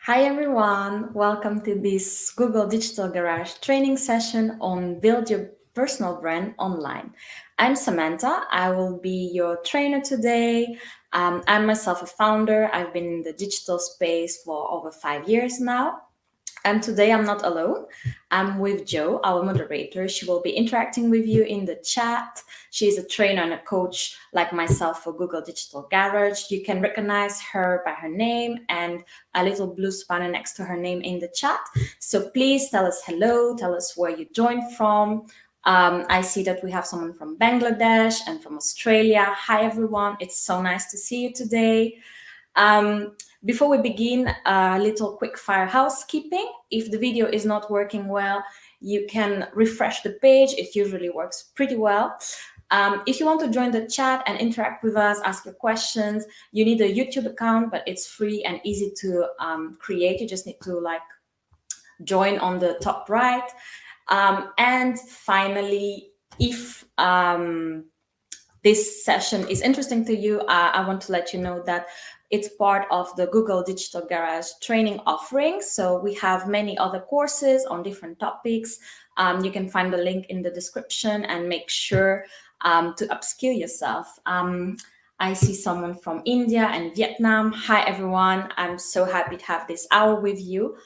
Hi everyone, welcome to this Google Digital Garage training session on Build Your Personal Brand Online. I'm Samantha, I will be your trainer today. I'm myself a founder, I've been in the digital space for over 5 years now. And today I'm not alone. I'm with Jo, our moderator. She will be interacting with you in the chat. She's a trainer and a coach like myself for Google Digital Garage. You can recognize her by her name and a little blue spanner next to her name in the chat. So please tell us hello, tell us where you joined from. I see that we have someone from Bangladesh and from Australia. Hi everyone, it's so nice to see you today. Before we begin, a little quick fire housekeeping. If the video is not working well, you can refresh the page. It usually works pretty well. If you want to join the chat and interact with us, ask your questions, you need a YouTube account, but it's free and easy to create. You just need to join on the top right. And finally, if this session is interesting to you, I want to let you know that it's part of the Google Digital Garage training offering. So we have many other courses on different topics. You can find the link in the description and make sure to upskill yourself. I see someone from India and Vietnam. Hi, everyone. I'm so happy to have this hour with you.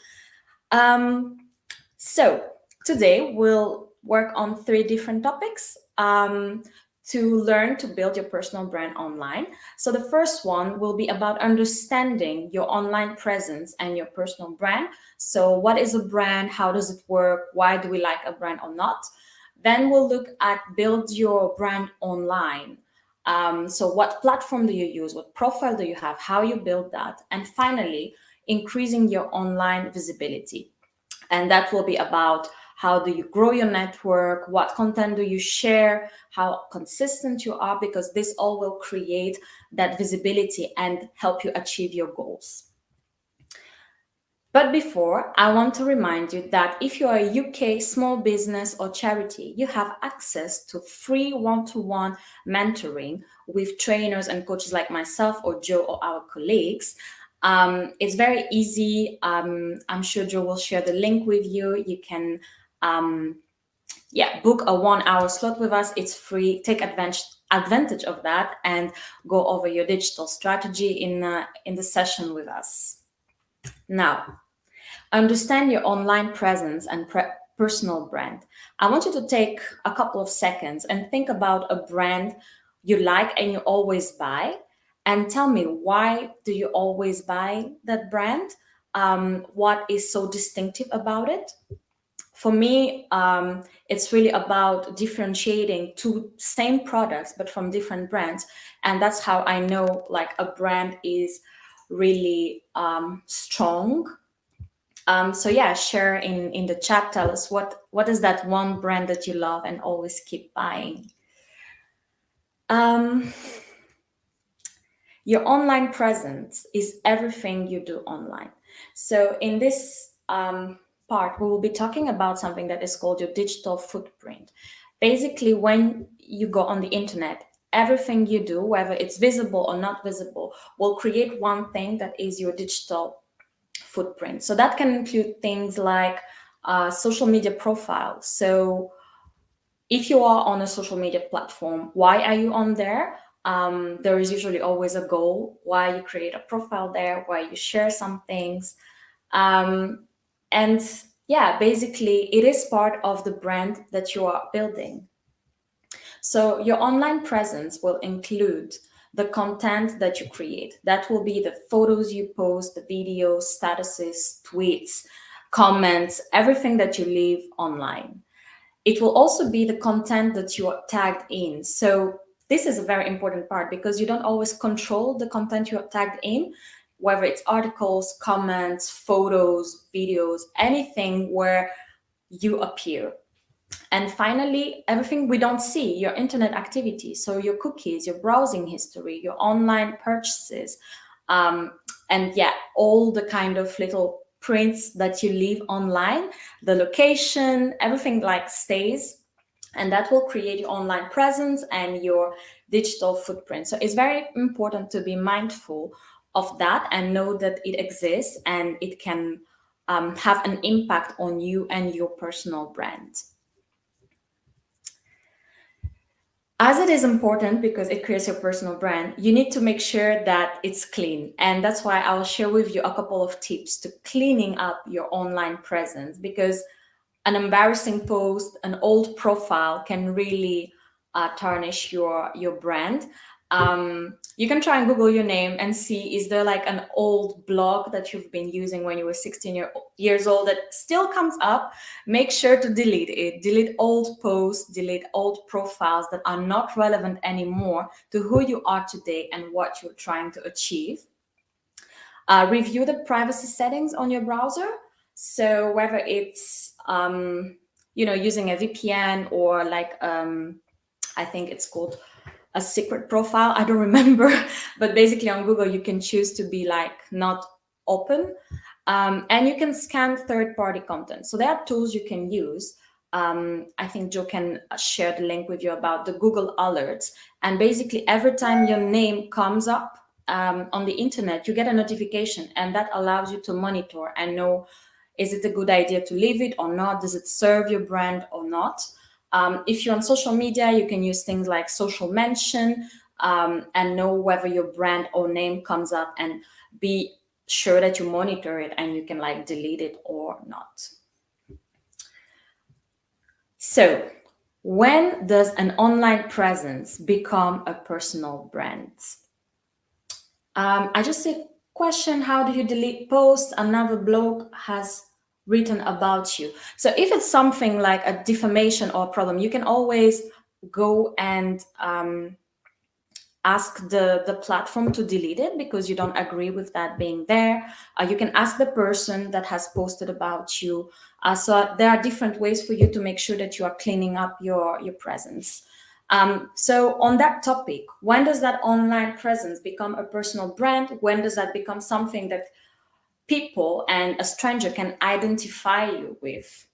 So today we'll work on 3 different topics to learn to build your personal brand online. So the first one will be about understanding your online presence and your personal brand. So what is a brand? How does it work? Why do we like a brand or not? Then we'll look at build your brand online. So what platform do you use? What profile do you have? How you build that? And finally, increasing your online visibility. And that will be about how do you grow your network, what content do you share, how consistent you are, because this all will create that visibility and help you achieve your goals. But before, I want to remind you that if you are a UK small business or charity, you have access to free one-to-one mentoring with trainers and coaches like myself or Jo or our colleagues. It's very easy. I'm sure Jo will share the link with you. You can book a 1-hour slot with us. It's free. Take advantage of that and go over your digital strategy in the session with us. Now, understand your online presence and personal brand. I want you to take a couple of seconds and think about a brand you like and you always buy, and tell me, why do you always buy that brand? What is so distinctive about it? For me, it's really about differentiating 2 same products but from different brands, and that's how I know like a brand is really strong. So yeah, share in the chat. Tell us what is that one brand that you love and always keep buying. Your online presence is everything you do online. So in this part, we will be talking about something that is called your digital footprint. Basically, when you go on the internet, everything you do, whether it's visible or not visible, will create one thing that is your digital footprint. So that can include things like social media profile. So if you are on a social media platform, why are you on there? There is usually always a goal why you create a profile there, why you share some things. And yeah, basically it is part of the brand that you are building. So your online presence will include the content that you create. That will be the photos you post, the videos, statuses, tweets, comments, everything that you leave online. It will also be the content that you are tagged in. So this is a very important part because you don't always control the content you are tagged in, whether it's articles, comments, photos, videos, anything where you appear. And finally, everything we don't see, your internet activity, so your cookies, your browsing history, your online purchases, and yeah, all the kind of little prints that you leave online, the location, everything like stays, and that will create your online presence and your digital footprint. So it's very important to be mindful of that and know that it exists and it can have an impact on you and your personal brand. As it is important because it creates your personal brand, you need to make sure that it's clean. And that's why I'll share with you a couple of tips to cleaning up your online presence, because an embarrassing post, an old profile can really tarnish your brand. You can try and Google your name and see, is there like an old blog that you've been using when you were 16 years old that still comes up? Make sure to delete it. Delete old posts, delete old profiles that are not relevant anymore to who you are today and what you're trying to achieve. Review the privacy settings on your browser. So whether it's using a VPN or like I think it's called a secret profile. I don't remember, but basically on Google you can choose to be like not open, and you can scan third-party content. So there are tools you can use. I think Joe can share the link with you about the Google Alerts. And basically, every time your name comes up on the internet, you get a notification, and that allows you to monitor and know, is it a good idea to leave it or not? Does it serve your brand or not? If you're on social media, you can use things like social mention, and know whether your brand or name comes up, and be sure that you monitor it and you can like delete it or not. So, when does an online presence become a personal brand? I just say question, how do you delete posts another blog has written about you? So if it's something like a defamation or problem, you can always go and ask the platform to delete it because you don't agree with that being there. You can ask the person that has posted about you. So there are different ways for you to make sure that you are cleaning up your presence. So on that topic, when does that online presence become a personal brand? When does that become something that people and a stranger can identify you with?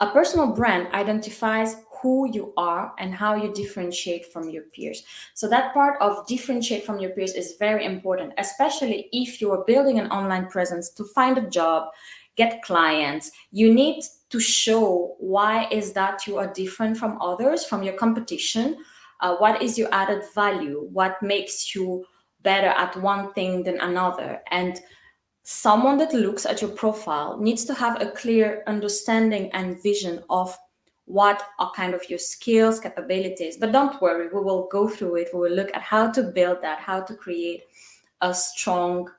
A personal brand identifies who you are and how you differentiate from your peers. So that part of differentiate from your peers is very important, especially if you are building an online presence to find a job, get clients. You need to show why is that you are different from others, from your competition. What is your added value? What makes you better at one thing than another? And someone that looks at your profile needs to have a clear understanding and vision of what are kind of your skills, capabilities. But don't worry, we will go through it. We will look at how to build that, how to create a strong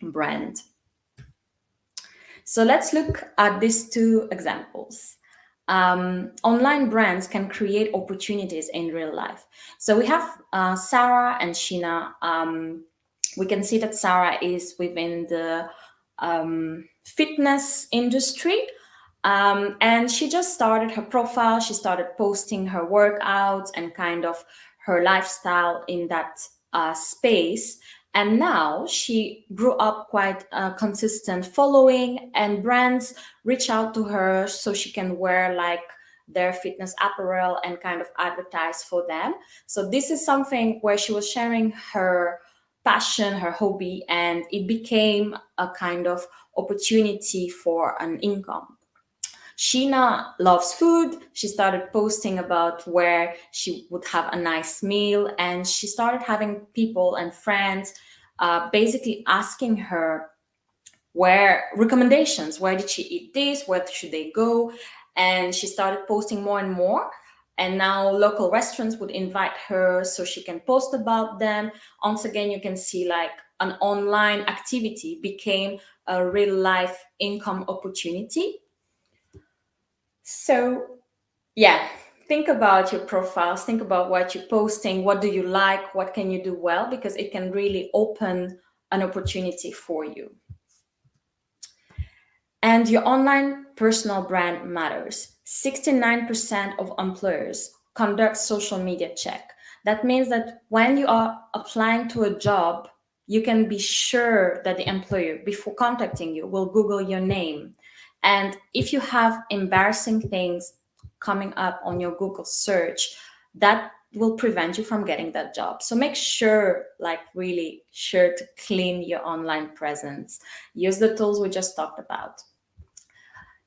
brand. So let's look at these two examples. Online brands can create opportunities in real life. So we have Sarah and Sheena. We can see that Sarah is within the fitness industry. And she just started her profile. She started posting her workouts and kind of her lifestyle in that space. And now she grew up quite a consistent following, and brands reach out to her so she can wear like their fitness apparel and kind of advertise for them. So this is something where she was sharing her passion, her hobby, and it became a kind of opportunity for an income. Sheena loves food. She started posting about where she would have a nice meal, and she started having people and friends basically asking her where recommendations, where did she eat this, where should they go, and she started posting more and more. And now local restaurants would invite her so she can post about them. Once again, you can see like an online activity became a real life income opportunity. So, yeah, think about your profiles, think about what you're posting, what do you like, what can you do well, because it can really open an opportunity for you. And your online personal brand matters. 69% of employers conduct social media check. That means that when you are applying to a job, you can be sure that the employer, before contacting you, will Google your name. And if you have embarrassing things coming up on your Google search, that will prevent you from getting that job. So make sure, like really sure, to clean your online presence. Use the tools we just talked about.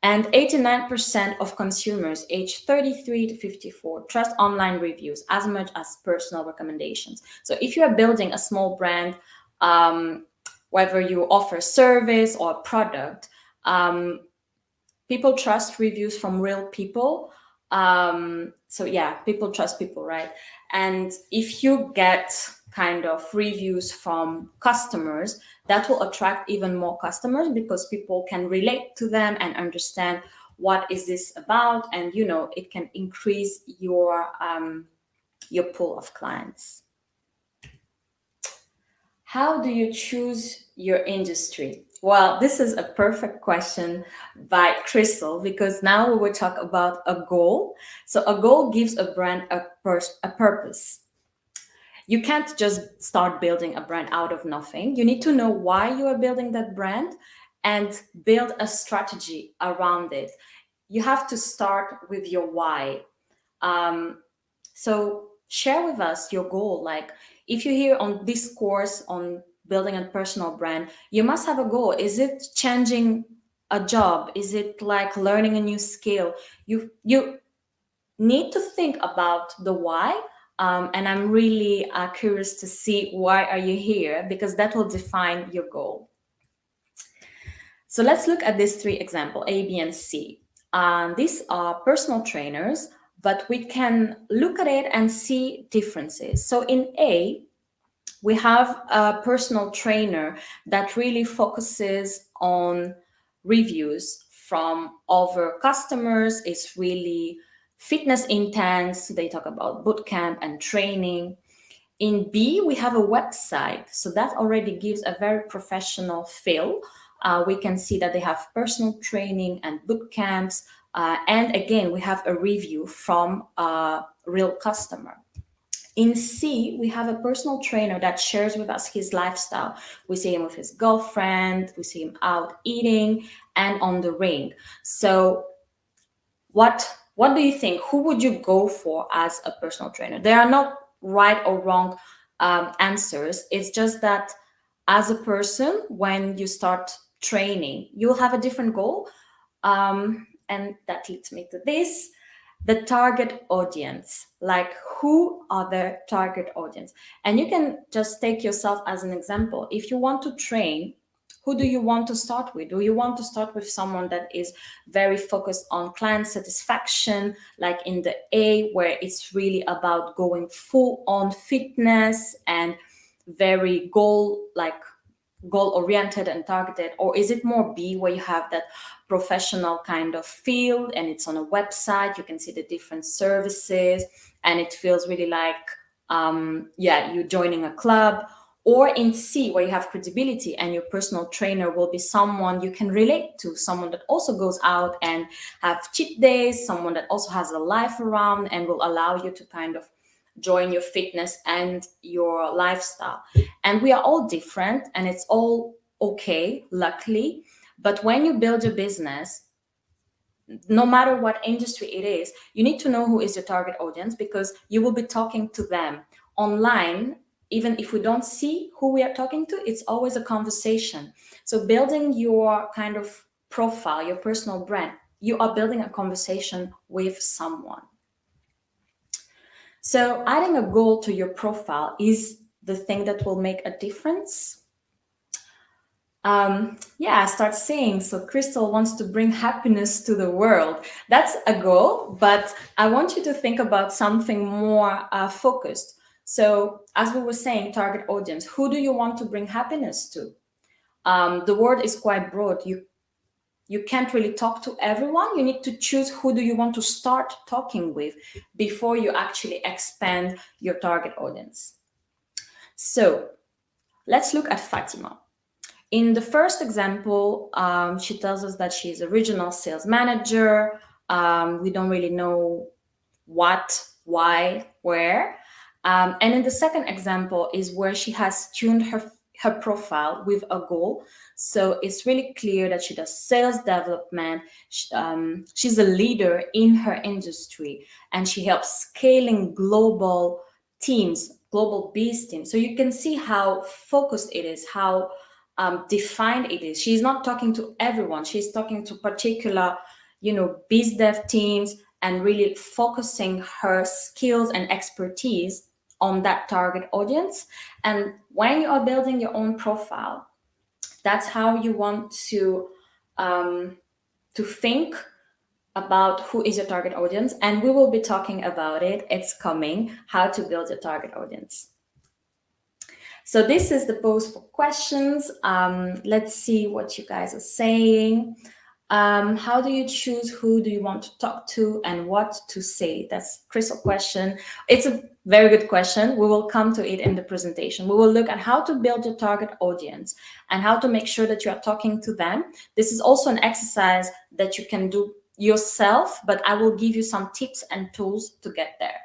And 89% of consumers aged 33 to 54 trust online reviews as much as personal recommendations. So if you are building a small brand, whether you offer service or product, people trust reviews from real people. So yeah, people trust people, right? And if you get kind of reviews from customers, that will attract even more customers because people can relate to them and understand what is this about, and it can increase your pool of clients. How do you choose your industry? Well, this is a perfect question by Crystal, because now we will talk about a goal. So a goal gives a brand a purpose. You can't just start building a brand out of nothing. You need to know why you are building that brand and build a strategy around it. You have to start with your why. So share with us your goal. Like, if you're here on this course on building a personal brand, you must have a goal. Is it changing a job? Is it like learning a new skill? You need to think about the why. And I'm really curious to see why are you here, because that will define your goal. So let's look at these three examples, A, B, and C. These are personal trainers, but we can look at it and see differences. So in A, we have a personal trainer that really focuses on reviews from other customers. It's really fitness intense. They talk about bootcamp and training. In B, we have a website. So that already gives a very professional feel. We can see that they have personal training and boot camps. And again, we have a review from a real customer. In C, we have a personal trainer that shares with us his lifestyle. We see him with his girlfriend, we see him out eating and on the ring. So what do you think? Who would you go for as a personal trainer? There are not right or wrong answers. It's just that as a person, when you start training, you'll have a different goal. And that leads me to this, the target audience. Like, who are the target audience? And you can just take yourself as an example. If you want to train, who do you want to start with? Do you want to start with someone that is very focused on client satisfaction, like in the A, where it's really about going full on fitness and very goal oriented and targeted? Or is it more B, where you have that professional kind of field and it's on a website, you can see the different services and it feels really like you're joining a club? Or in C, where you have credibility and your personal trainer will be someone you can relate to, someone that also goes out and have cheat days, someone that also has a life around and will allow you to kind of join your fitness and your lifestyle. And we are all different and it's all okay, luckily. But when you build your business, no matter what industry it is, you need to know who is your target audience, because you will be talking to them online. Even if we don't see who we are talking to, it's always a conversation. So building your kind of profile, your personal brand, you are building a conversation with someone. So adding a goal to your profile is the thing that will make a difference. Start saying, so Crystal wants to bring happiness to the world. That's a goal, but I want you to think about something more focused. So as we were saying, target audience, who do you want to bring happiness to? The word is quite broad. You can't really talk to everyone. You need to choose who do you want to start talking with before you actually expand your target audience. So let's look at Fatima. In the first example, she tells us that she's a regional sales manager. We don't really know what, why, where. And in the second example is where she has tuned her profile with a goal. So it's really clear that she does sales development. She's a leader in her industry, and she helps scaling global teams, global biz teams. So you can see how focused it is, how defined it is. She's not talking to everyone. She's talking to particular, biz dev teams, and really focusing her skills and expertise on that target audience. And when you are building your own profile, that's how you want to think about who is your target audience. And we will be talking about it. It's coming, how to build your target audience. So this is the post for questions. Let's see what you guys are saying. How do you choose who do you want to talk to and what to say? That's Crystal question. It's a very good question. We will come to it in the presentation. We will look at how to build your target audience and how to make sure that you are talking to them. This is also an exercise that you can do yourself, but I will give you some tips and tools to get there.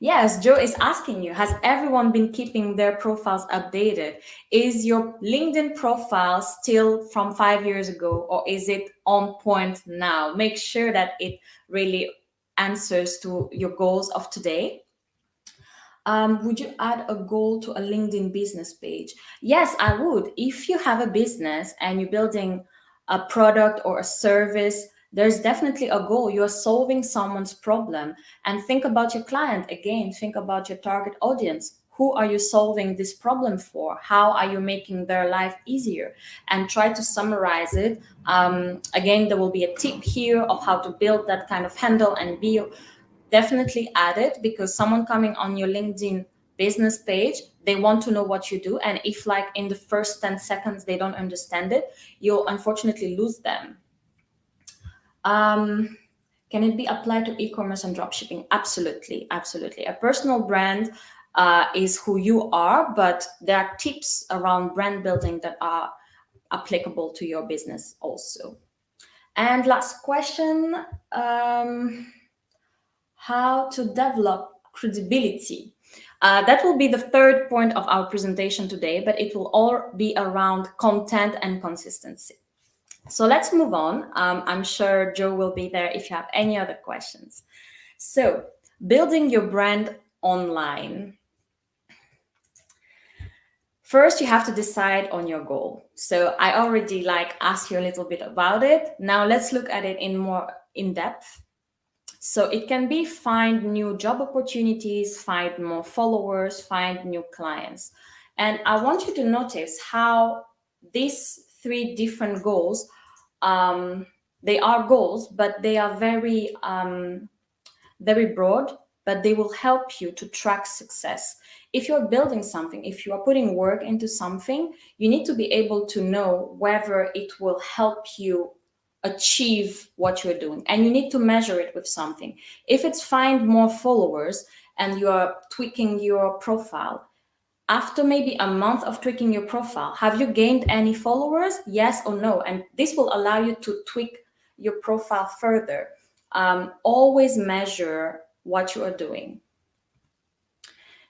Yes, Joe is asking you, has everyone been keeping their profiles updated? Is your LinkedIn profile still from 5 years ago, or is it on point now? Make sure that it really answers to your goals of today. Would you add a goal to a LinkedIn business page? Yes, I would. If you have a business and you're building a product or a service, there's definitely a goal. You're solving someone's problem. And think about your client again, think about your target audience. Who are you solving this problem for? How are you making their life easier? And try to summarize it. Again, there will be a tip here of how to build that kind of handle and bio. Definitely add it, because someone coming on your LinkedIn business page, they want to know what you do. And if like in the first 10 seconds they don't understand it, you'll unfortunately lose them. Can it be applied to e-commerce and dropshipping? Absolutely, absolutely. A personal brand is who you are, but there are tips around brand building that are applicable to your business also. And last question, how to develop credibility. That will be the third point of our presentation today, but it will all be around content and consistency. So let's move on. I'm sure Joe will be there if you have any other questions. So building your brand online. First, you have to decide on your goal. So I already asked you a little bit about it. Now let's look at it in more in depth. So it can be find new job opportunities, find more followers, find new clients. And I want you to notice how these three different goals, they are goals, but they are very, very broad, but they will help you to track success. If you're building something, if you are putting work into something, you need to be able to know whether it will help you achieve what you're doing, and you need to measure it with something. If it's find more followers and you are tweaking your profile, after maybe a month of tweaking your profile, have you gained any followers? Yes or no? And this will allow you to tweak your profile further. Always measure what you are doing.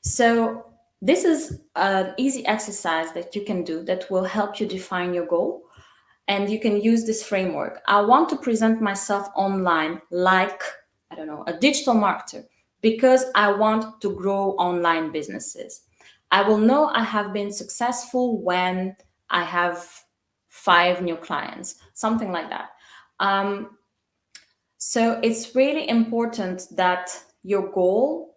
So this is an easy exercise that you can do that will help you define your goal. And you can use this framework. I want to present myself online like, I don't know, a digital marketer, because I want to grow online businesses. I will know I have been successful when I have 5 new clients, something like that. So it's really important that your goal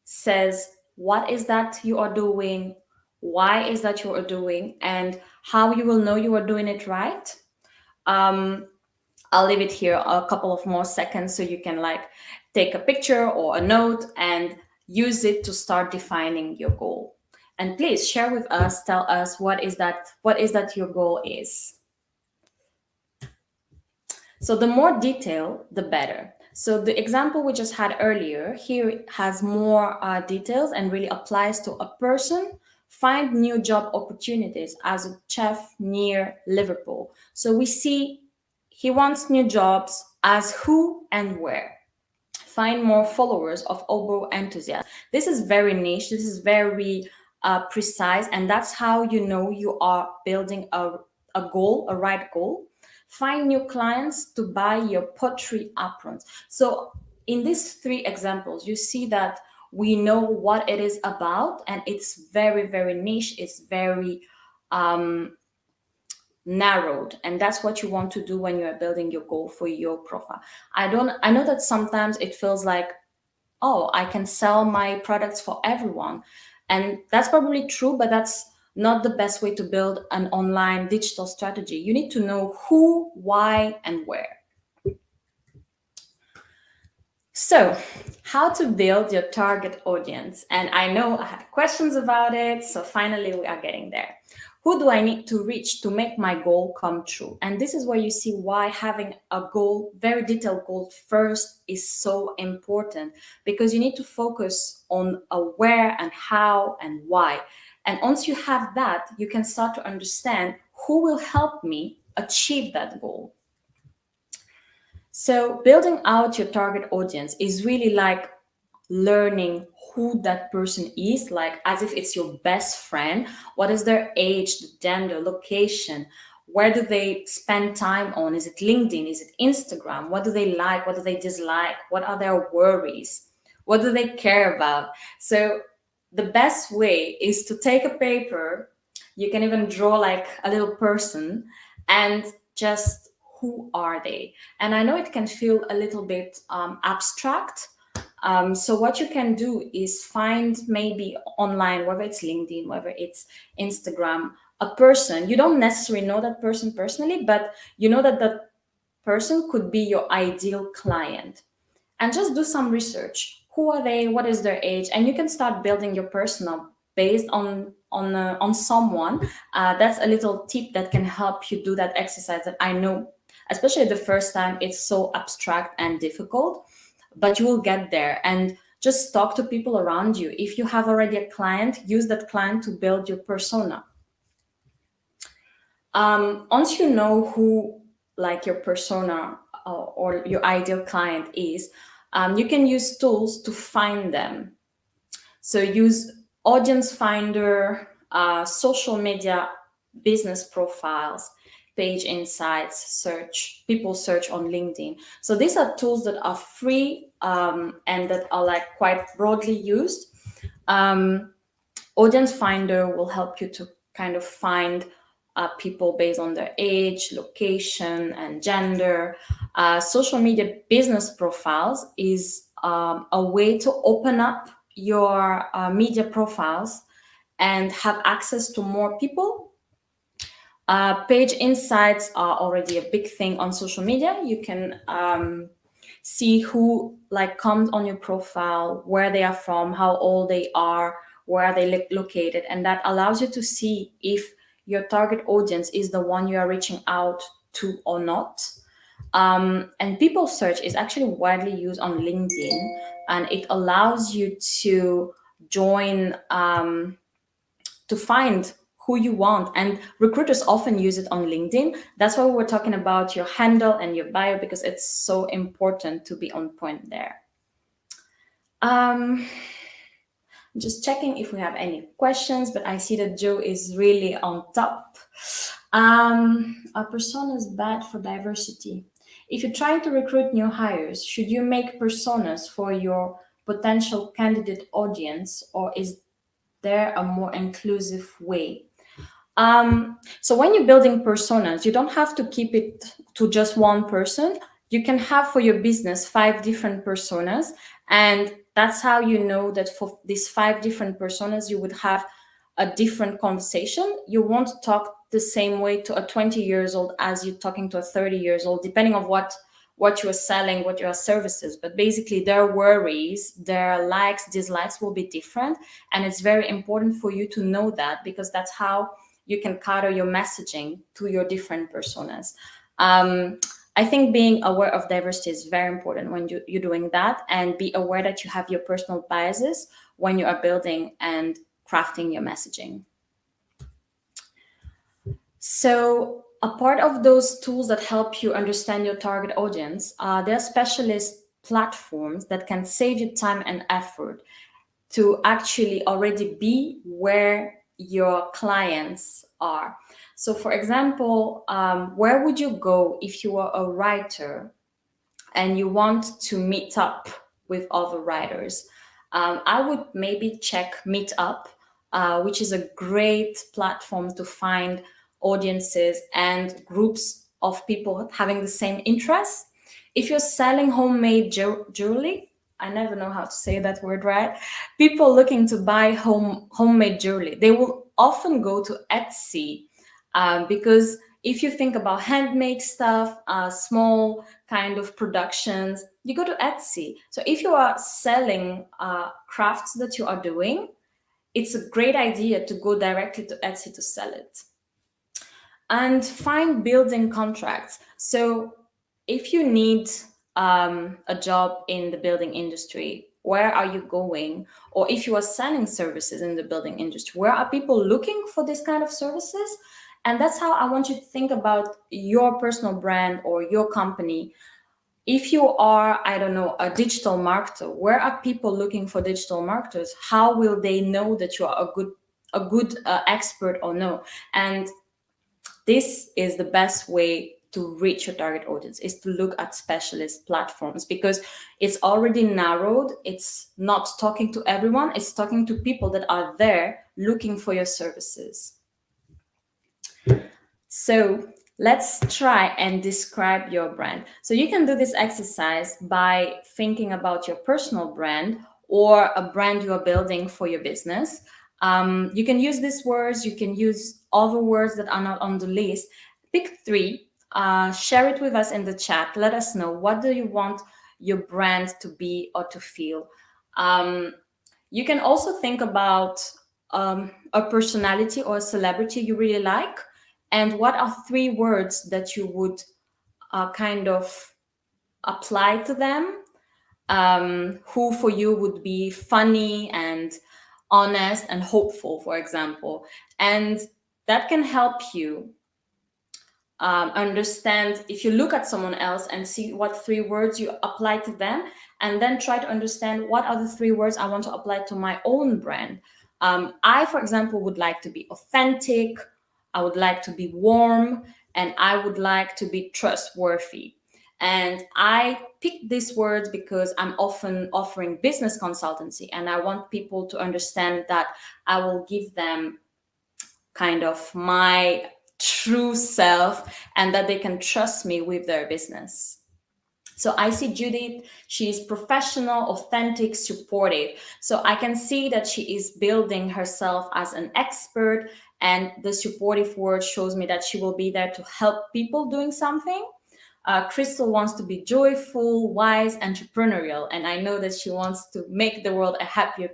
says what is that you are doing, why is that you are doing, and how you will know you are doing it right. I'll leave it here a couple of more seconds so you can take a picture or a note and use it to start defining your goal. And please share with us, tell us what is that your goal is. So the more detail, the better. So the example we just had earlier here has more details and really applies to a person. Find new job opportunities as a chef near Liverpool. So we see he wants new jobs as who and where. find more followers of oboe enthusiasts. This is very niche. This is very precise, and that's how you know you are building a goal, a right goal. Find new clients to buy your pottery aprons. So in these three examples, you see that we know what it is about, and it's very, very niche. It's very narrowed, and that's what you want to do when you are building your goal for your profile. I know that sometimes it feels like, oh, I can sell my products for everyone. And that's probably true, but that's not the best way to build an online digital strategy. You need to know who, why, and where. So, how to build your target audience? And I know I had questions about it, so finally we are getting there. Who do I need to reach to make my goal come true? And this is where you see why having a goal, very detailed goal first, is so important, because you need to focus on a where and how and why. And once you have that, you can start to understand who will help me achieve that goal. So, building out your target audience is really like learning who that person is, like as if it's your best friend. What is their age, the gender, location? Where do they spend time on? Is it LinkedIn? Is it Instagram? What do they like? What do they dislike? What are their worries? What do they care about? So, the best way is to take a paper. You can even draw like a little person and just who are they? And I know it can feel a little bit abstract. So what you can do is find maybe online, whether it's LinkedIn, whether it's Instagram, a person. You don't necessarily know that person personally, but you know that that person could be your ideal client. And just do some research. Who are they? What is their age? And you can start building your persona based on someone. That's a little tip that can help you do that exercise. That I know, especially the first time, it's so abstract and difficult, but you will get there. And just talk to people around you. If you have already a client, use that client to build your persona. Once you know who, like, your persona or your ideal client is, you can use tools to find them. So use audience finder, social media, business profiles, page insights, search, people search on LinkedIn. So these are tools that are free and that are like quite broadly used. Audience finder will help you to kind of find people based on their age, location, and gender. Social media business profiles is a way to open up your media profiles and have access to more people. Page insights are already a big thing on social media. You can see who like comes on your profile, where they are from, how old they are, where are they located, and that allows you to see if your target audience is the one you are reaching out to or not. And people search is actually widely used on LinkedIn, and it allows you to join to find who you want. And recruiters often use it on LinkedIn. That's why we were talking about your handle and your bio, because it's so important to be on point there. Just checking if we have any questions, but I see that Joe is really on top. A persona is bad for diversity. If you're trying to recruit new hires, should you make personas for your potential candidate audience, or is there a more inclusive way? So when you're building personas, you don't have to keep it to just one person. You can have for your business 5 different personas, and that's how you know that for these 5 different personas, you would have a different conversation. You won't talk the same way to a 20 years old as you're talking to a 30 years old, depending on what you're selling, what your services. But basically, their worries, their likes, dislikes will be different, and it's very important for you to know that, because that's how you can cater your messaging to your different personas. I think being aware of diversity is very important when you're doing that, and be aware that you have your personal biases when you are building and crafting your messaging. So a part of those tools that help you understand your target audience, there are specialists platforms that can save you time and effort to actually already be where your clients are. So, for example, where would you go if you were a writer and you want to meet up with other writers? I would maybe check Meetup, which is a great platform to find audiences and groups of people having the same interests. If you're selling homemade jewelry, I never know how to say that word right. People looking to buy homemade jewelry, they will often go to Etsy, because if you think about handmade stuff, small kind of productions, you go to Etsy. So if you are selling crafts that you are doing, it's a great idea to go directly to Etsy to sell it. And find building contracts. So if you need a job in the building industry, where are you going? Or if you are selling services in the building industry, where are people looking for this kind of services? And that's how I want you to think about your personal brand or your company. If you are, I don't know, a digital marketer, where are people looking for digital marketers? How will they know that you are a good expert or no? And this is the best way to reach your target audience, is to look at specialist platforms, because it's already narrowed. It's not talking to everyone, it's talking to people that are there looking for your services. So let's try and describe your brand. So you can do this exercise by thinking about your personal brand or a brand you are building for your business. You can use these words, you can use other words that are not on the list. Pick three, share it with us in the chat. Let us know, what do you want your brand to be or to feel? You can also think about a personality or a celebrity you really like, and what are three words that you would kind of apply to them, who for you would be funny and honest and hopeful, for example. And that can help you understand, if you look at someone else and see what three words you apply to them, and then try to understand, what are the three words I want to apply to my own brand. I, for example, would like to be authentic, I would like to be warm, and I would like to be trustworthy. And I pick these words because I'm often offering business consultancy, and I want people to understand that I will give them kind of my true self, and that they can trust me with their business. So I see Judith, she's professional, authentic, supportive. So I can see that she is building herself as an expert, and the supportive word shows me that she will be there to help people doing something. Crystal wants to be joyful, wise, entrepreneurial, and I know that she wants to make the world a happier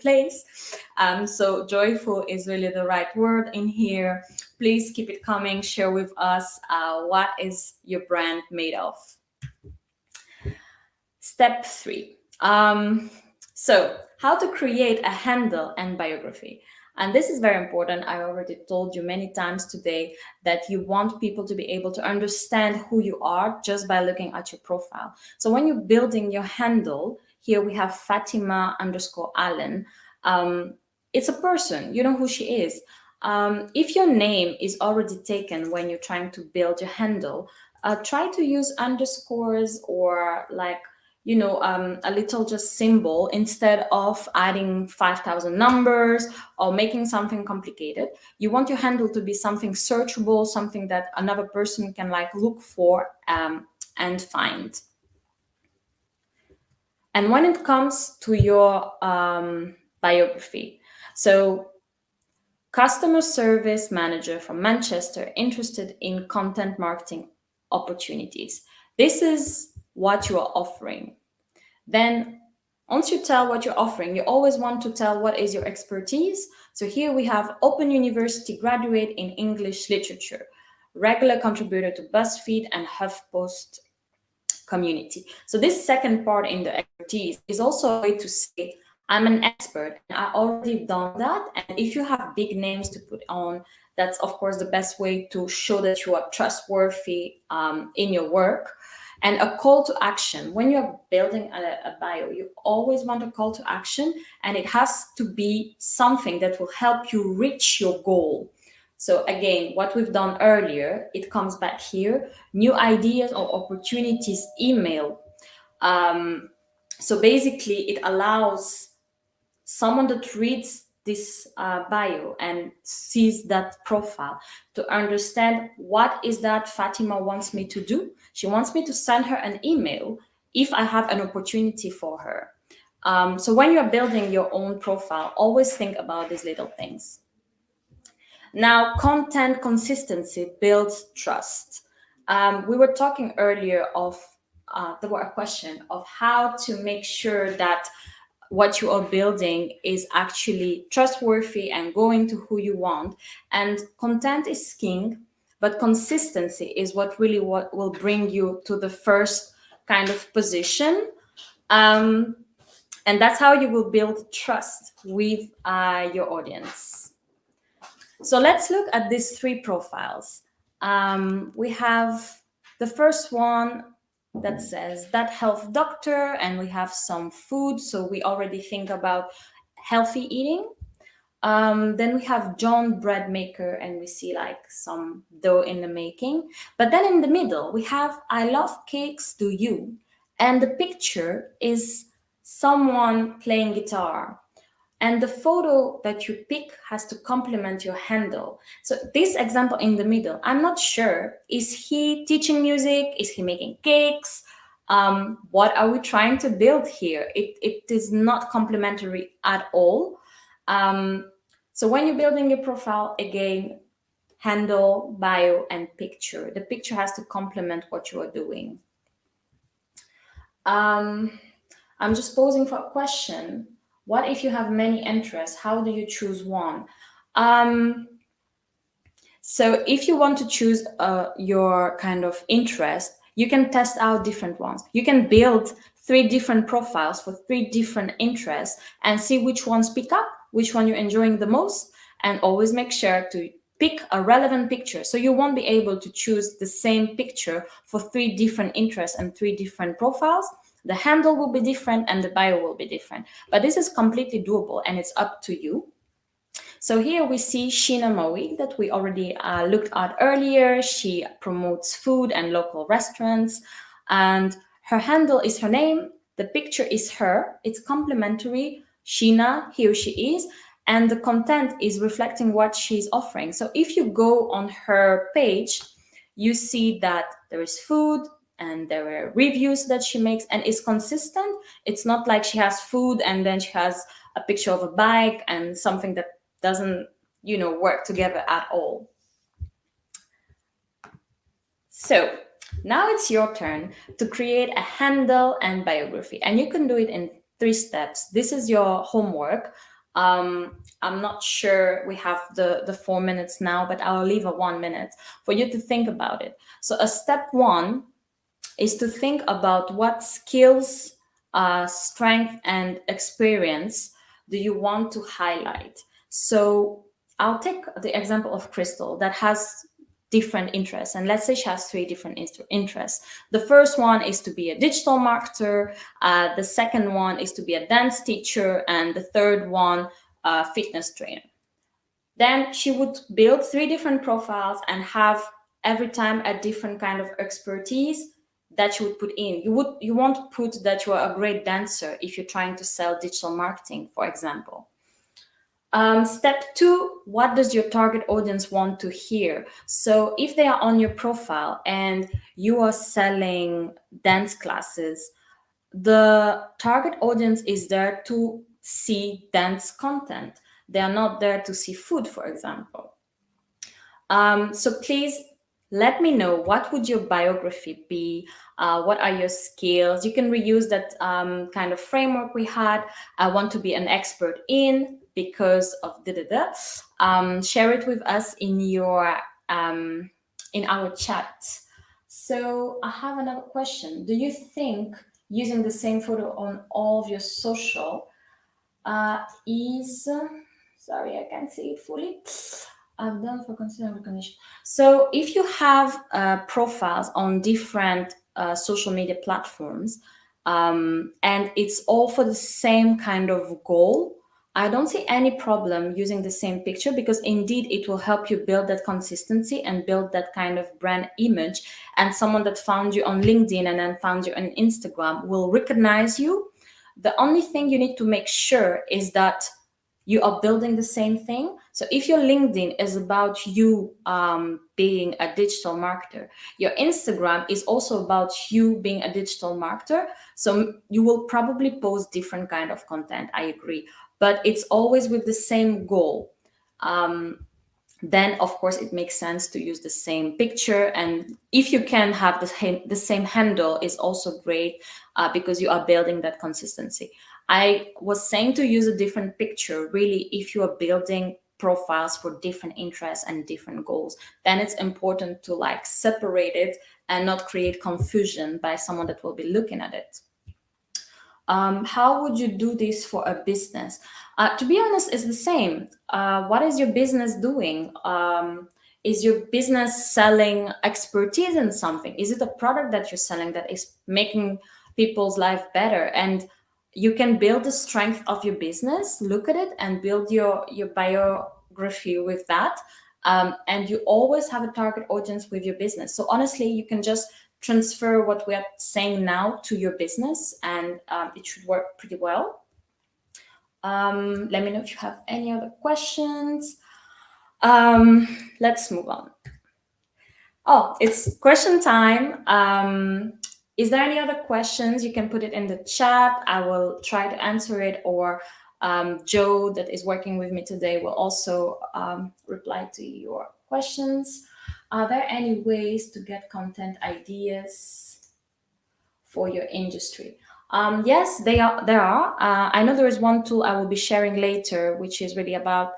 place. So joyful is really the right word in here. Please keep it coming. Share with us, what is your brand made of? Step 3. So how to create a handle and biography. And this is very important. I already told you many times today that you want people to be able to understand who you are just by looking at your profile. So when you're building your handle, here we have Fatima_Allen. It's a person, you know who she is. If your name is already taken when you're trying to build your handle, try to use underscores or like, a little just symbol instead of adding 5,000 numbers or making something complicated. You want your handle to be something searchable, something that another person can like look for and find. And when it comes to your biography, so customer service manager from Manchester interested in content marketing opportunities. This is what you are offering. Then once you tell what you're offering, you always want to tell what is your expertise. So here we have Open University graduate in English literature, regular contributor to BuzzFeed and HuffPost community. So this second part in the expertise is also a way to say, I'm an expert and I already done that. And if you have big names to put on, that's of course the best way to show that you are trustworthy in your work. And a call to action. When you're building a bio, you always want a call to action, and it has to be something that will help you reach your goal. So again, what we've done earlier, it comes back here. New ideas or opportunities email. So basically, it allows someone that reads this bio and sees that profile to understand what is that Fatima wants me to do. She wants me to send her an email if I have an opportunity for her. So when you're building your own profile, always think about these little things. Now, content consistency builds trust. We were talking earlier of there were a question of how to make sure that what you are building is actually trustworthy and going to who you want. And content is king, but consistency is what will bring you to the first kind of position. Um, and that's how you will build trust with your audience. So let's look at these three profiles. We have the first one that says that health doctor, and we have some food. So we already think about healthy eating. Then we have John bread maker, and we see like some dough in the making. But then in the middle, we have I love cakes, do you? And the picture is someone playing guitar, and the photo that you pick has to complement your handle. So this example in the middle, I'm not sure, is he teaching music, is he making cakes, what are we trying to build here? It is not complementary at all. So when you're building your profile, again, handle, bio, and picture, the picture has to complement what you are doing. I'm just posing for a question. What if you have many interests? How do you choose one? So if you want to choose your kind of interest, you can test out different ones. You can build 3 different profiles for 3 different interests and see which ones pick up, which one you're enjoying the most, and always make sure to pick a relevant picture. So you won't be able to choose the same picture for 3 different interests and 3 different profiles. The handle will be different and the bio will be different. But this is completely doable and it's up to you. So here we see Sheena Maui that we already looked at earlier. She promotes food and local restaurants, and her handle is her name. The picture is her. It's complementary. Sheena, here she is, and the content is reflecting what she's offering. So if you go on her page, you see that there is food and there are reviews that she makes, and it's consistent. It's not like she has food and then she has a picture of a bike and something that doesn't work together at all. So now it's your turn to create a handle and biography, and you can do it in 3 steps. This is your homework. I'm not sure we have the 4 minutes now, but I'll leave a 1 minute for you to think about it. So a step 1 is to think about what skills, strength, and experience do you want to highlight. So I'll take the example of Crystal that has different interests, and let's say she has 3 different interests. The first one is to be a digital marketer, the second one is to be a dance teacher, and the third one, a fitness trainer. Then she would build 3 different profiles and have every time a different kind of expertise that you would put in. You won't put that you are a great dancer if you're trying to sell digital marketing, for example. Step 2, what does your target audience want to hear? So if they are on your profile and you are selling dance classes, the target audience is there to see dance content. They are not there to see food, for example. So please let me know, what would your biography be? What are your skills? You can reuse that kind of framework we had. I want to be an expert in because of share it with us in your in our chat. So I have another question. Do you think using the same photo on all of your social is sorry, I can't see it fully. I've done for consumer recognition. So if you have profiles on different social media platforms, and it's all for the same kind of goal, I don't see any problem using the same picture, because indeed it will help you build that consistency and build that kind of brand image. And someone that found you on LinkedIn and then found you on Instagram will recognize you. The only thing you need to make sure is that you are building the same thing. So if your LinkedIn is about you being a digital marketer, your Instagram is also about you being a digital marketer. So you will probably post different kind of content, I agree, but it's always with the same goal. Then of course it makes sense to use the same picture, and if you can have the same handle is also great, because you are building that consistency. I was saying to use a different picture really if you are building profiles for different interests and different goals. Then it's important to like separate it and not create confusion by someone that will be looking at it. How would you do this for a business? To be honest, it's the same. What is your business doing? Is your business selling expertise in something? Is it a product that you're selling that is making people's life better? And you can build the strength of your business, look at it, and build your biography with that. And you always have a target audience with your business. So honestly, you can just transfer what we are saying now to your business, and it should work pretty well. Let me know if you have any other questions. Let's move on. Oh, it's question time. Is there any other questions? You can put it in the chat. I will try to answer it, or Joe, that is working with me today, will also reply to your questions. Are there any ways to get content ideas for your industry? Yes, there are. I know there is one tool I will be sharing later, which is really about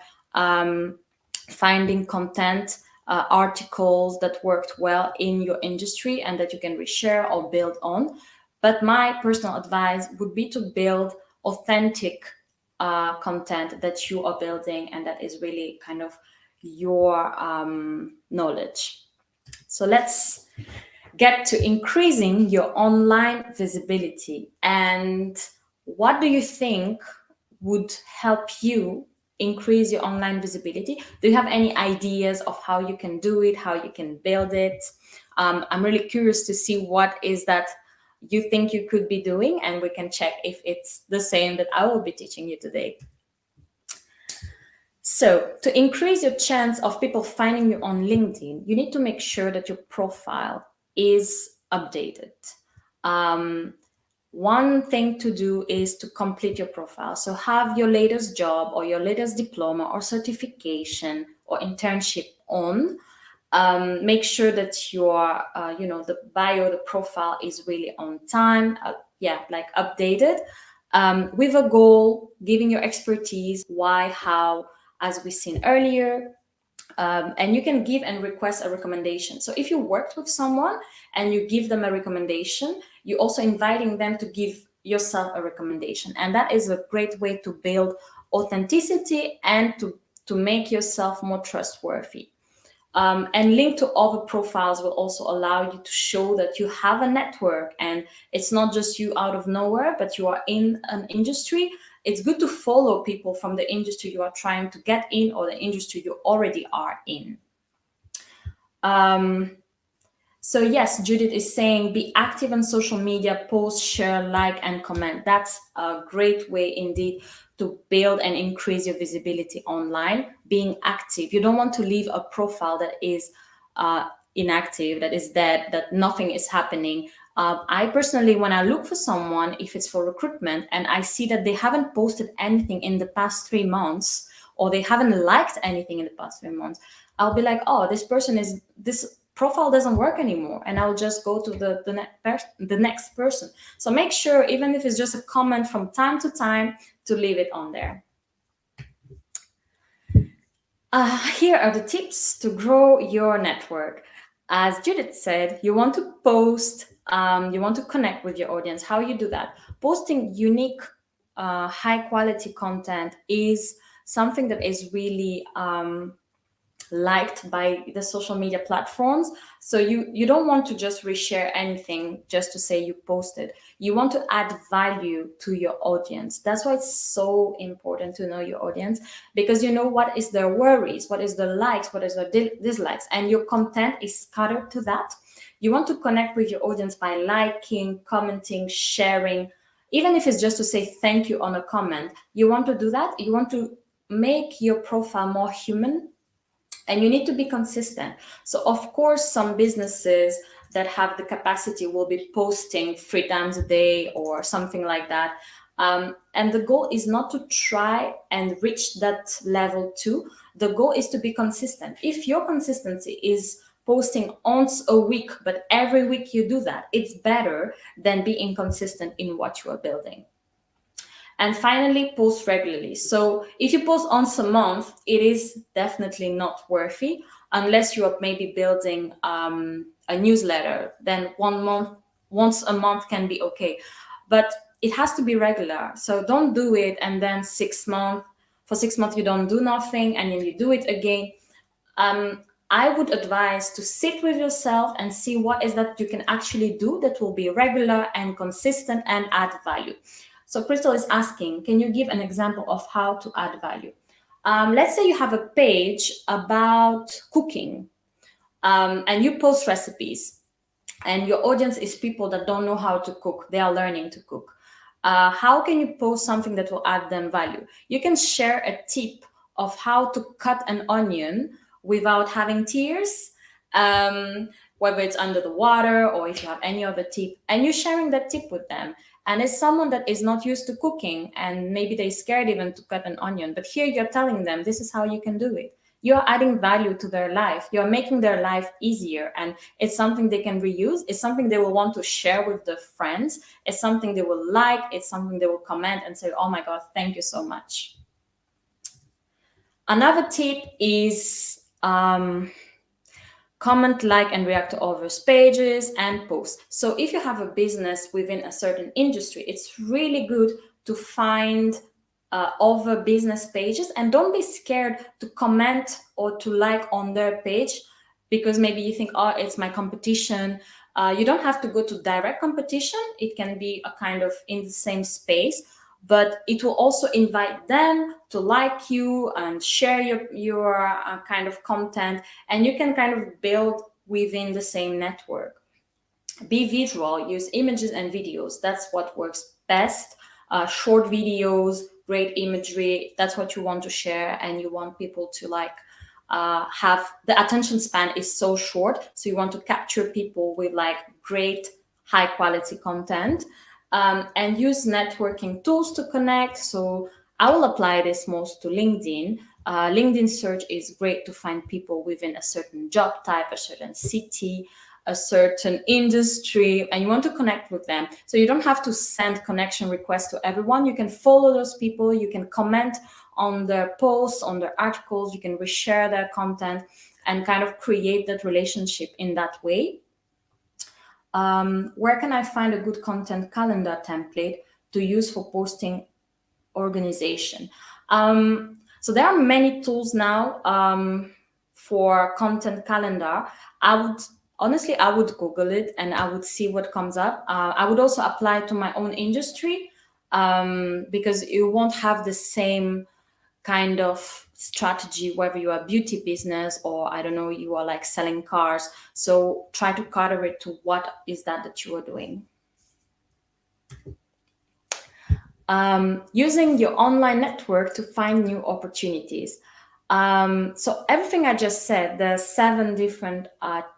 finding content, articles that worked well in your industry and that you can reshare or build on. But my personal advice would be to build authentic content that you are building and that is really kind of your knowledge. So let's get to increasing your online visibility. And what do you think would help you increase your online visibility? Do you have any ideas of how you can do it, how you can build it? I'm really curious to see what is that you think you could be doing, and we can check if it's the same that I will be teaching you today. So to increase your chance of people finding you on LinkedIn, you need to make sure that your profile is updated. One thing to do is to complete your profile. So have your latest job or your latest diploma or certification or internship on. Make sure that your, the bio, the profile is really on time. Like updated, with a goal, giving your expertise, why, how, as we've seen earlier. And you can give and request a recommendation. So if you worked with someone and you give them a recommendation, you're also inviting them to give yourself a recommendation. And that is a great way to build authenticity and to make yourself more trustworthy. And link to other profiles will also allow you to show that you have a network and it's not just you out of nowhere, but you are in an industry. It's good to follow people from the industry you are trying to get in or the industry you already are in. So yes, Judith is saying, be active on social media, post, share, like, and comment. That's a great way indeed to build and increase your visibility online. Being active. You don't want to leave a profile that is inactive, that is dead, that nothing is happening. I personally, when I look for someone, if it's for recruitment, and I see that they haven't posted anything in the past 3 months, or they haven't liked anything in the past 3 months, I'll be like, oh, this profile doesn't work anymore, and I'll just go to the next person. So make sure, even if it's just a comment from time to time, to leave it on there. Here are the tips to grow your network. As Judith said, you want to post, you want to connect with your audience. How you do that? Posting unique, high quality content is something that is really liked by the social media platforms. So you don't want to just reshare anything just to say you posted. You want to add value to your audience. That's why it's so important to know your audience, because you know what is their worries, what is their likes, what is their dislikes, and your content is scattered to that. You want to connect with your audience by liking, commenting, sharing, even if it's just to say thank you on a comment. You want to do that. You want to make your profile more human, and you need to be consistent. So of course, some businesses that have the capacity will be posting 3 times a day or something like that. And the goal is not to try and reach that level too. The goal is to be consistent. If your consistency is posting once a week, but every week you do that, it's better than being inconsistent in what you are building. And finally, post regularly. So if you post once a month, it is definitely not worthy unless you are maybe building a newsletter. Then once a month can be okay, but it has to be regular. So don't do it and then 6 months. For 6 months you don't do nothing, and then you do it again. I would advise to sit with yourself and see what is that you can actually do that will be regular and consistent and add value. So Crystal is asking, can you give an example of how to add value? Let's say you have a page about cooking, and you post recipes, and your audience is people that don't know how to cook. They are learning to cook. How can you post something that will add them value? You can share a tip of how to cut an onion without having tears, whether it's under the water or if you have any other tip, and you're sharing that tip with them. And it's someone that is not used to cooking and maybe they're scared even to cut an onion. But here you're telling them this is how you can do it. You're adding value to their life. You're making their life easier. And it's something they can reuse. It's something they will want to share with their friends. It's something they will like. It's something they will comment and say, oh my God, thank you so much. Another tip is comment, like, and react to others' pages and posts. So if you have a business within a certain industry, it's really good to find other business pages, and don't be scared to comment or to like on their page, because maybe you think, oh, it's my competition. You don't have to go to direct competition. It can be a kind of in the same space, but it will also invite them to like you and share your kind of content, and you can kind of build within the same network. Be visual, use images and videos. That's what works best. Short videos, great imagery, that's what you want to share, and you want people to like have the attention span is so short, so you want to capture people with like great high quality content. And use networking tools to connect. So I will apply this most to LinkedIn. LinkedIn search is great to find people within a certain job type, a certain city, a certain industry, and you want to connect with them. So you don't have to send connection requests to everyone. You can follow those people, you can comment on their posts, on their articles, you can reshare their content and kind of create that relationship in that way. Where can I find a good content calendar template to use for posting organization? So there are many tools now for content calendar. I would Google it and I would see what comes up. I would also apply to my own industry, because you won't have the same kind of strategy whether you are a beauty business or I don't know, you are like selling cars. So try to cater it to what is that you are doing. Using your online network to find new opportunities. So everything I just said, the 7 different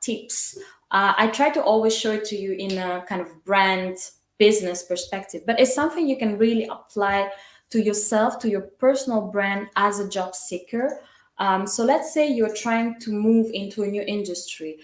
tips, I try to always show it to you in a kind of brand business perspective, but it's something you can really apply to yourself, to your personal brand as a job seeker. So let's say you're trying to move into a new industry.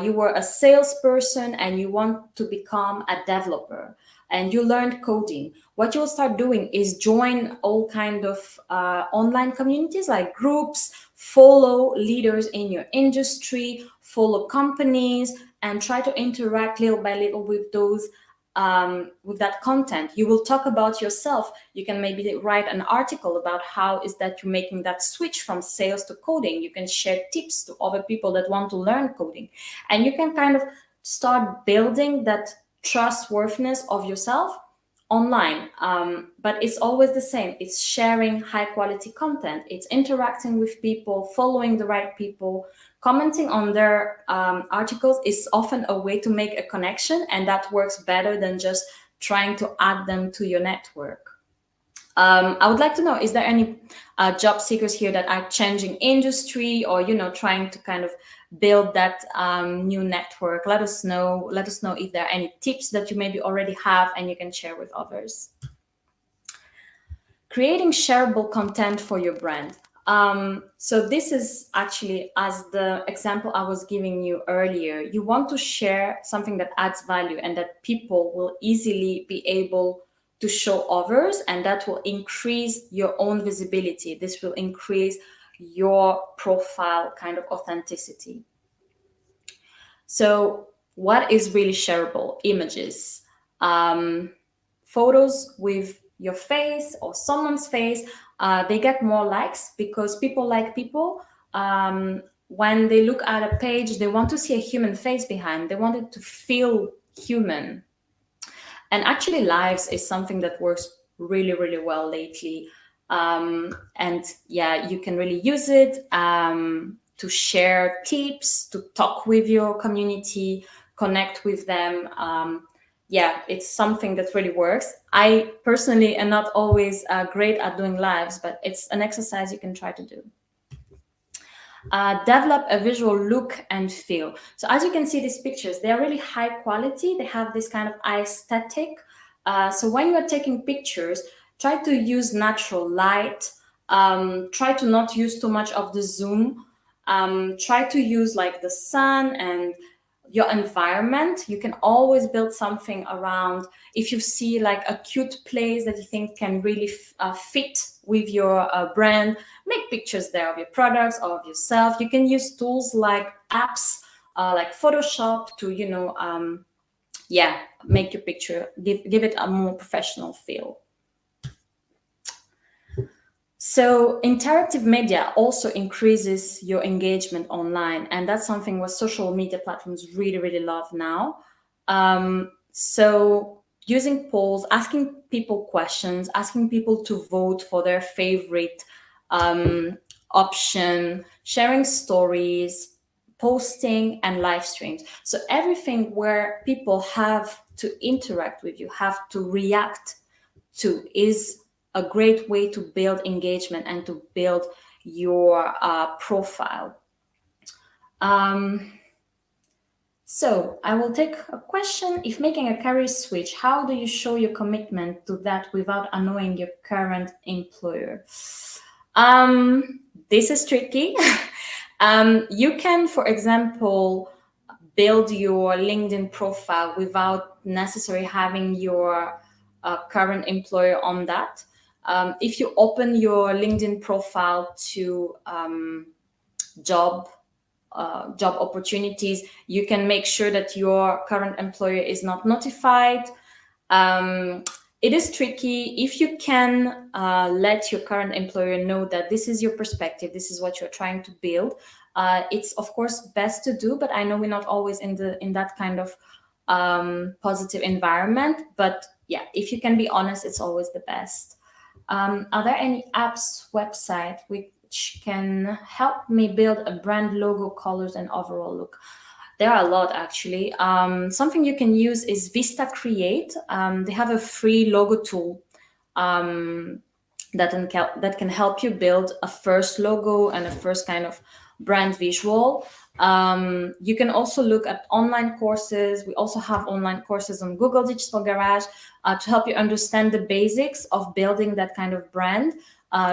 You were a salesperson and you want to become a developer and you learned coding. What you'll start doing is join all kind of online communities like groups, follow leaders in your industry, follow companies, and try to interact little by little with those with that content. You will talk about yourself. You can maybe write an article about how is that you're making that switch from sales to coding. You can share tips to other people that want to learn coding, and you can kind of start building that trustworthiness of yourself online. But it's always the same. It's sharing high quality content. It's interacting with people, following the right people, commenting on their articles is often a way to make a connection, and that works better than just trying to add them to your network. I would like to know, is there any job seekers here that are changing industry, or trying to kind of build that new network? Let us know if there are any tips that you maybe already have and you can share with others. Creating shareable content for your brand. So this is actually, as the example I was giving you earlier, you want to share something that adds value and that people will easily be able to show others, and that will increase your own visibility. This will increase your profile kind of authenticity. So what is really shareable? Images, photos with your face or someone's face, they get more likes because people like people. When they look at a page, they want to see a human face behind. They want it to feel human. And actually, lives is something that works really, really well lately. And yeah, you can really use it to share tips, to talk with your community, connect with them. Yeah, it's something that really works. I personally am not always great at doing lives, but it's an exercise you can try to do. Develop a visual look and feel. So as you can see, these pictures, they are really high quality. They have this kind of aesthetic. So when you are taking pictures, try to use natural light. Try to not use too much of the zoom. Try to use like the sun and your environment. You can always build something around. If you see like a cute place that you think can really fit with your brand, make pictures there of your products or of yourself. You can use tools like apps like Photoshop to make your picture, give it a more professional feel. So interactive media also increases your engagement online, and that's something what social media platforms really, really love now. So using polls, asking people questions, asking people to vote for their favorite option, sharing stories, posting, and live streams. So everything where people have to interact with you, have to react to, is a great way to build engagement and to build your profile. So I will take a question. If making a career switch, how do you show your commitment to that without annoying your current employer? This is tricky. You can, for example, build your LinkedIn profile without necessarily having your current employer on that. If you open your LinkedIn profile to job opportunities, you can make sure that your current employer is not notified. It is tricky. If you can let your current employer know that this is your perspective, this is what you're trying to build, it's of course best to do, but I know we're not always in that kind of positive environment. But yeah, if you can be honest, it's always the best. Are there any apps, website which can help me build a brand logo, colors, and overall look? There are a lot, actually. Something you can use is Vista Create. They have a free logo tool that can help you build a first logo and a first kind of brand visual. You can also look at online courses. We also have online courses on Google Digital Garage to help you understand the basics of building that kind of brand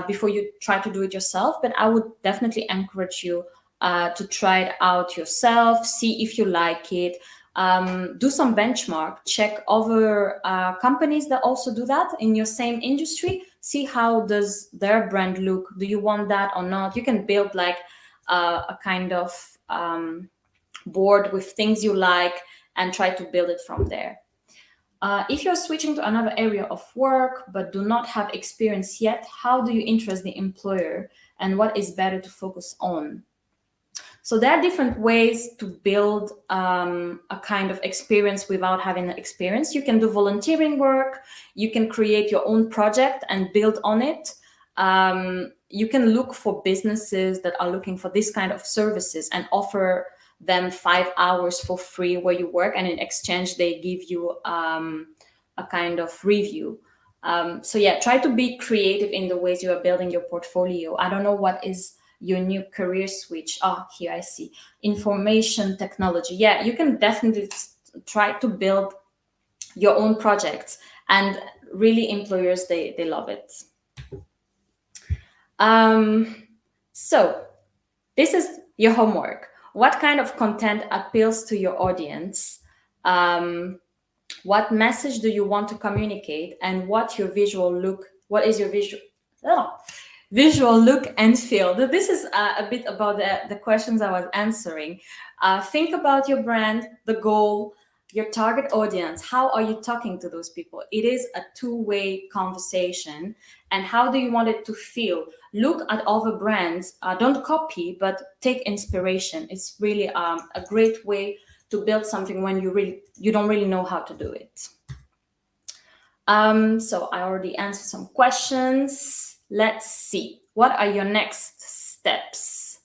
before you try to do it yourself. But I would definitely encourage you to try it out yourself, see if you like it. Do some benchmark, check other companies that also do that in your same industry. See how does their brand look. Do you want that or not? You can build like a kind of board with things you like and try to build it from there. If you're switching to another area of work but do not have experience yet, how do you interest the employer and what is better to focus on? So there are different ways to build a kind of experience without having the experience. You can do volunteering work. You can create your own project and build on it. You can look for businesses that are looking for this kind of services and offer them 5 hours for free where you work, and in exchange they give you a kind of review. So yeah, try to be creative in the ways you are building your portfolio. I don't know what is your new career switch. Oh, here I see information technology. Yeah, you can definitely try to build your own projects, and really employers, they love it. So this is your homework. What kind of content appeals to your audience? What message do you want to communicate, and what is your visual look and feel? This is a bit about the questions I was answering. Think about your brand, the goal, your target audience. How are you talking to those people? It is a two-way conversation. And how do you want it to feel? Look at other brands. Don't copy, but take inspiration. It's really a great way to build something when you don't really know how to do it. So I already answered some questions. Let's see. What are your next steps?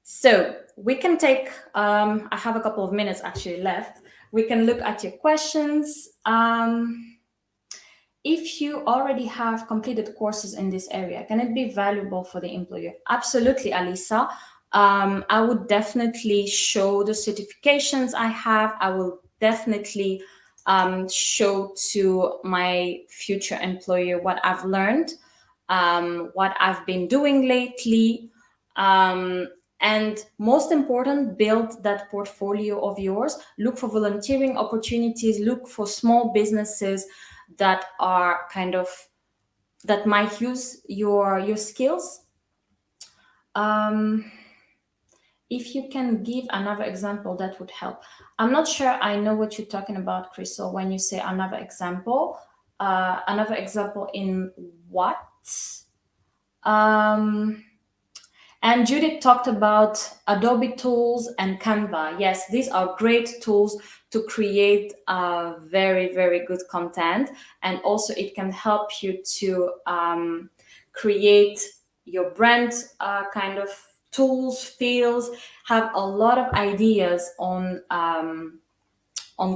So we can take, I have a couple of minutes actually left. We can look at your questions. If you already have completed courses in this area, can it be valuable for the employer? Absolutely, Alisa. I would definitely show the certifications I have. I will definitely show to my future employer what I've learned, what I've been doing lately. And most important, build that portfolio of yours. Look for volunteering opportunities, look for small businesses that are that might use your skills. If you can give another example, that would help. I'm not sure I know what you're talking about, Crystal, when you say another example. Another example in what? And Judith talked about Adobe tools and Canva. Yes, these are great tools to create very, very good content. And also it can help you to create your brand kind of tools, feels, have a lot of ideas on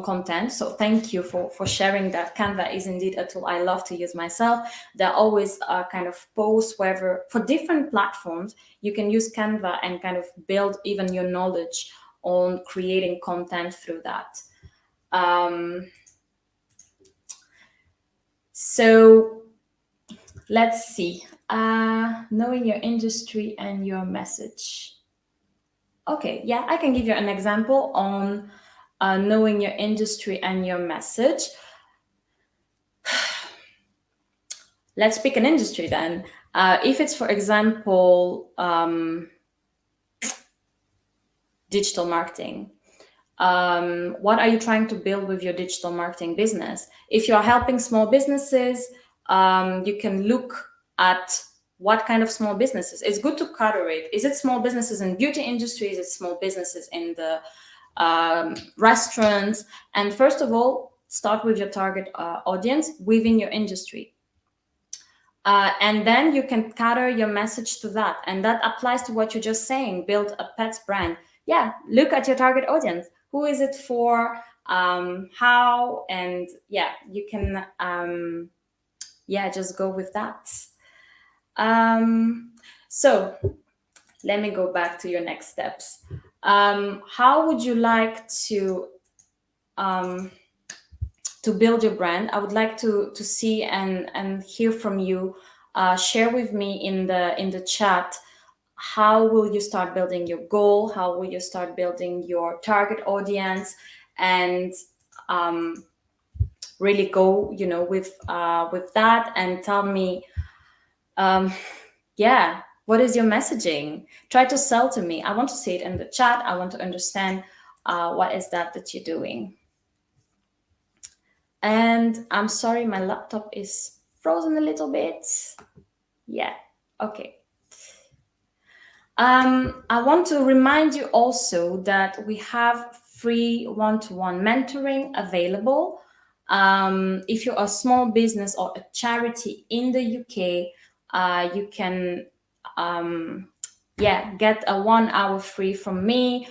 content. So thank you for sharing that. Canva is indeed a tool I love to use myself. There are always kind of posts wherever for different platforms. You can use Canva and kind of build even your knowledge on creating content through that. So let's see. Knowing your industry and your message. Okay, yeah, I can give you an example on knowing your industry and your message. Let's pick an industry then. If it's, for example, digital marketing, what are you trying to build with your digital marketing business? If you're helping small businesses, you can look at what kind of small businesses. It's good to cater it. Is it small businesses in beauty industry? Is it small businesses in the restaurants? And first of all, start with your target audience within your industry. And then you can cater your message to that. And that applies to what you're just saying, build a pets brand. Yeah, look at your target audience. Who is it for? How? And yeah, you can, just go with that. So let me go back to your next steps. How would you like to build your brand? I would like to see and hear from you. Share with me in the chat, how will you start building your goal? How will you start building your target audience? And really go, with that, and tell me, what is your messaging? Try to sell to me. I want to see it in the chat. I want to understand what is that you're doing. And I'm sorry, my laptop is frozen a little bit. Yeah, okay. I want to remind you also that we have free one-to-one mentoring available. If you're a small business or a charity in the UK, you can, get a 1 hour free from me,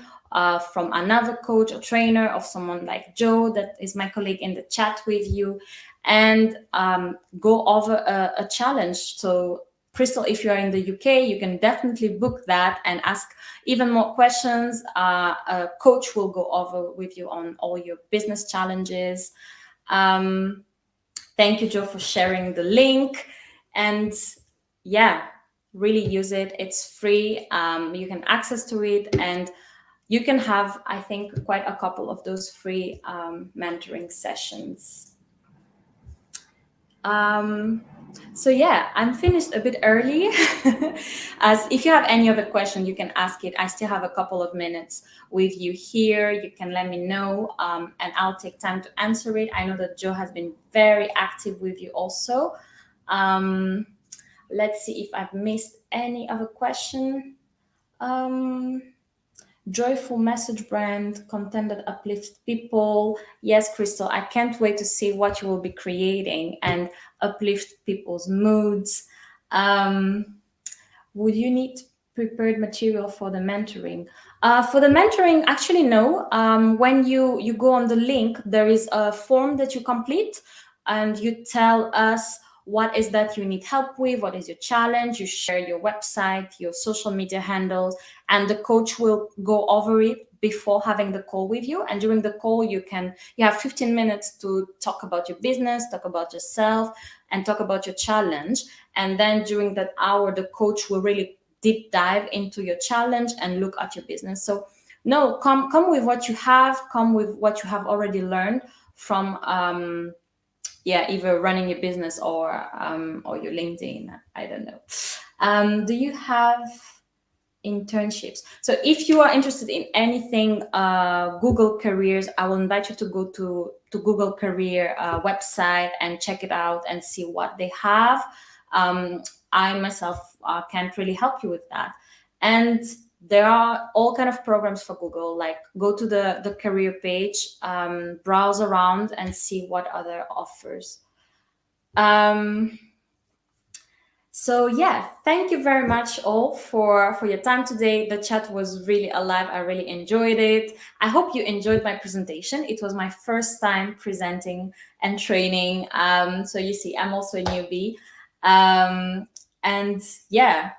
from another coach or trainer, of someone like Joe, that is my colleague in the chat with you, and go over a challenge. So Crystal, if you are in the UK, you can definitely book that and ask even more questions. A coach will go over with you on all your business challenges. Um, Thank you, Joe, for sharing the link. And yeah, really use it. It's free. You can access to it, and you can have, I think, quite a couple of those free mentoring sessions. So yeah, I'm finished a bit early. As if you have any other question, you can ask it. I still have a couple of minutes with you here. You can let me know, and I'll take time to answer it. I know that Joe has been very active with you also. Um, let's see if I've missed any other question. Um, Joyful message brand, content that uplifts people. Yes, Crystal, I can't wait to see what you will be creating and uplift people's moods. Um, would you need prepared material for the mentoring? For the mentoring, actually, no. When you go on the link, there is a form that you complete, and you tell us what is that you need help with, what is your challenge. You share your website, your social media handles, and the coach will go over it before having the call with you. And during the call, you have 15 minutes to talk about your business, talk about yourself, and talk about your challenge. And then during that hour, the coach will really deep dive into your challenge and look at your business. So no, come with what you have, come with what you have already learned from either running your business or your LinkedIn. I don't know. Do you have internships? So if you are interested in anything Google Careers, I will invite you to go to Google Career website and check it out and see what they have. I myself can't really help you with that. And there are all kind of programs for Google. Like, go to the career page, browse around and see what other offers. So yeah, thank you very much all for your time today. The chat was really alive. I really enjoyed it. I hope you enjoyed my presentation. It was my first time presenting and training. So you see, I'm also a newbie. And yeah,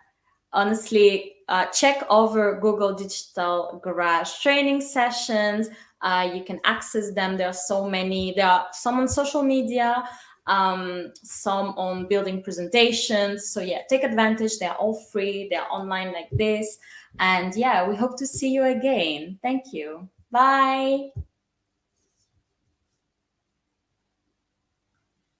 honestly, check over Google Digital Garage training sessions. You can access them. There are so many. There are some on social media, some on building presentations. So yeah, take advantage. They're all free. They're online like this. And yeah, we hope to see you again. Thank you. Bye.